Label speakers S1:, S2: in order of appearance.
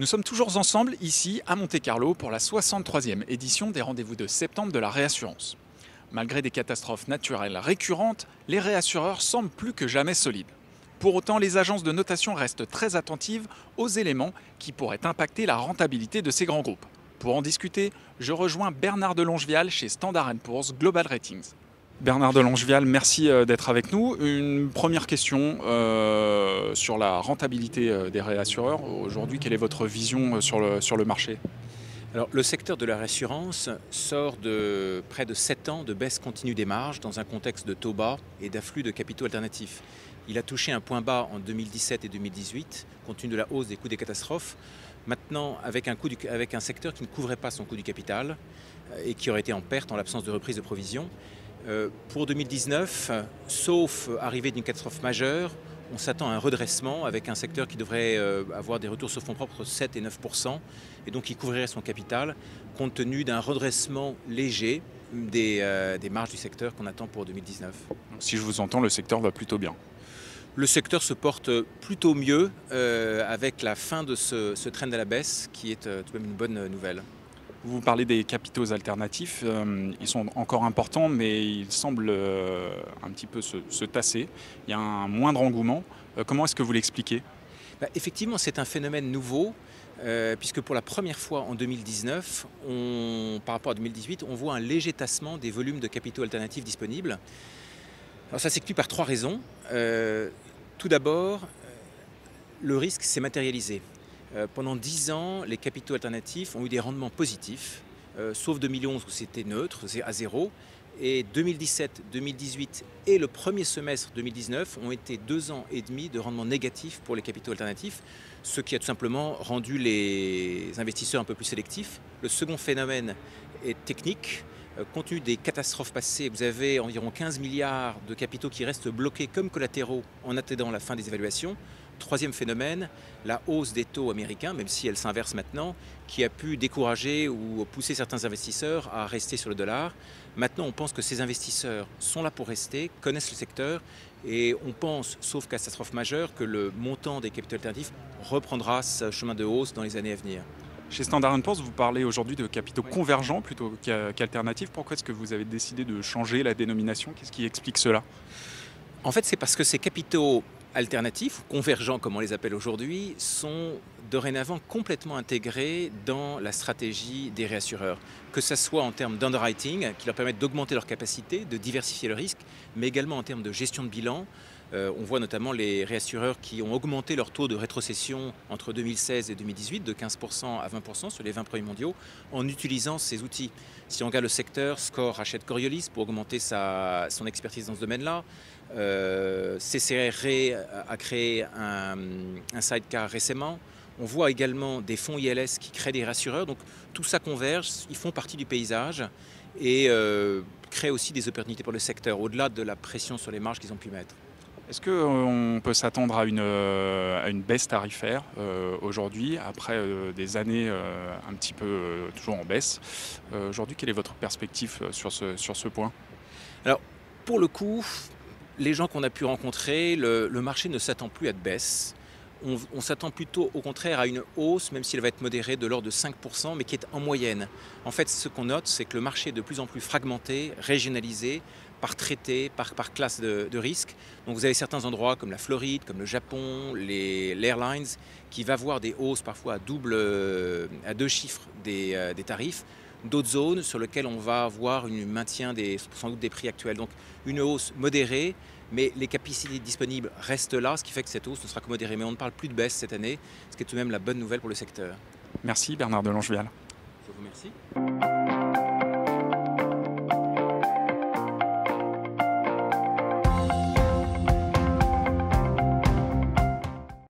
S1: Nous sommes toujours ensemble ici à Monte-Carlo pour la 63e édition des rendez-vous de septembre de la réassurance. Malgré des catastrophes naturelles récurrentes, les réassureurs semblent plus que jamais solides. Pour autant, les agences de notation restent très attentives aux éléments qui pourraient impacter la rentabilité de ces grands groupes. Pour en discuter, je rejoins Bernard de Longevial chez Standard & Poor's Global Ratings. Bernard de Longevial, merci d'être avec nous. Une première question sur la rentabilité des réassureurs. Aujourd'hui, quelle est votre vision sur le marché ?
S2: Alors, le secteur de la réassurance sort de près de 7 ans de baisse continue des marges dans un contexte de taux bas et d'afflux de capitaux alternatifs. Il a touché un point bas en 2017 et 2018 compte tenu de la hausse des coûts des catastrophes. Maintenant, avec un secteur qui ne couvrait pas son coût du capital et qui aurait été en perte en l'absence de reprise de provision. Pour 2019, sauf arrivée d'une catastrophe majeure, on s'attend à un redressement avec un secteur qui devrait avoir des retours sur fonds propres entre 7 et 9%, et donc qui couvrirait son capital compte tenu d'un redressement léger des marges du secteur qu'on attend pour 2019.
S1: Si je vous entends, le secteur va plutôt bien.
S2: Le secteur se porte plutôt mieux avec la fin de ce trend à la baisse qui est tout de même une bonne nouvelle.
S1: Vous parlez des capitaux alternatifs, ils sont encore importants, mais ils semblent un petit peu se tasser. Il y a un moindre engouement. Comment est-ce que vous l'expliquez ?
S2: Effectivement, c'est un phénomène nouveau, puisque pour la première fois en 2019, par rapport à 2018, on voit un léger tassement des volumes de capitaux alternatifs disponibles. Alors ça s'explique par 3 raisons. Tout d'abord, le risque s'est matérialisé. Pendant 10 ans, les capitaux alternatifs ont eu des rendements positifs, sauf 2011 où c'était neutre, c'est à zéro. Et 2017, 2018 et le premier semestre 2019 ont été 2 ans et demi de rendement négatif pour les capitaux alternatifs, ce qui a tout simplement rendu les investisseurs un peu plus sélectifs. Le second phénomène est technique. Compte tenu des catastrophes passées, vous avez environ 15 milliards de capitaux qui restent bloqués comme collatéraux en attendant la fin des évaluations. Troisième phénomène, la hausse des taux américains, même si elle s'inverse maintenant, qui a pu décourager ou pousser certains investisseurs à rester sur le dollar. Maintenant, on pense que ces investisseurs sont là pour rester, connaissent le secteur et on pense, sauf catastrophe majeure, que le montant des capitaux alternatifs reprendra ce chemin de hausse dans les années à venir.
S1: Chez Standard & Poor's, vous parlez aujourd'hui de capitaux convergents plutôt qu'alternatifs. Pourquoi est-ce que vous avez décidé de changer la dénomination ? Qu'est-ce qui explique cela ?
S2: En fait, c'est parce que ces capitaux alternatifs, ou convergents comme on les appelle aujourd'hui, sont dorénavant complètement intégrés dans la stratégie des réassureurs. Que ce soit en termes d'underwriting, qui leur permettent d'augmenter leur capacité, de diversifier le risque, mais également en termes de gestion de bilan. On voit notamment les réassureurs qui ont augmenté leur taux de rétrocession entre 2016 et 2018 de 15% à 20% sur les 20 premiers mondiaux en utilisant ces outils. Si on regarde le secteur, SCOR rachète Coriolis pour augmenter son expertise dans ce domaine-là. CCR a créé un sidecar récemment. On voit également des fonds ILS qui créent des rassureurs. Donc tout ça converge, ils font partie du paysage et créent aussi des opportunités pour le secteur, au-delà de la pression sur les marges qu'ils ont pu mettre.
S1: Est-ce qu'on peut s'attendre à une baisse tarifaire aujourd'hui, après des années un petit peu toujours en baisse ? Aujourd'hui, quelle est votre perspective sur ce point ?
S2: Alors, pour le coup, les gens qu'on a pu rencontrer, le marché ne s'attend plus à de baisse. On s'attend plutôt au contraire à une hausse, même si elle va être modérée de l'ordre de 5%, mais qui est en moyenne. En fait, ce qu'on note, c'est que le marché est de plus en plus fragmenté, régionalisé, par traité, par classe de risque. Donc vous avez certains endroits comme la Floride, comme le Japon, les airlines, qui va voir des hausses parfois à 2 chiffres des tarifs. D'autres zones sur lesquelles on va avoir un maintien sans doute des prix actuels. Donc une hausse modérée, mais les capacités disponibles restent là, ce qui fait que cette hausse ne sera que modérée. Mais on ne parle plus de baisse cette année, ce qui est tout de même la bonne nouvelle pour le secteur.
S1: Merci Bernard de Longevial.
S2: Je vous remercie.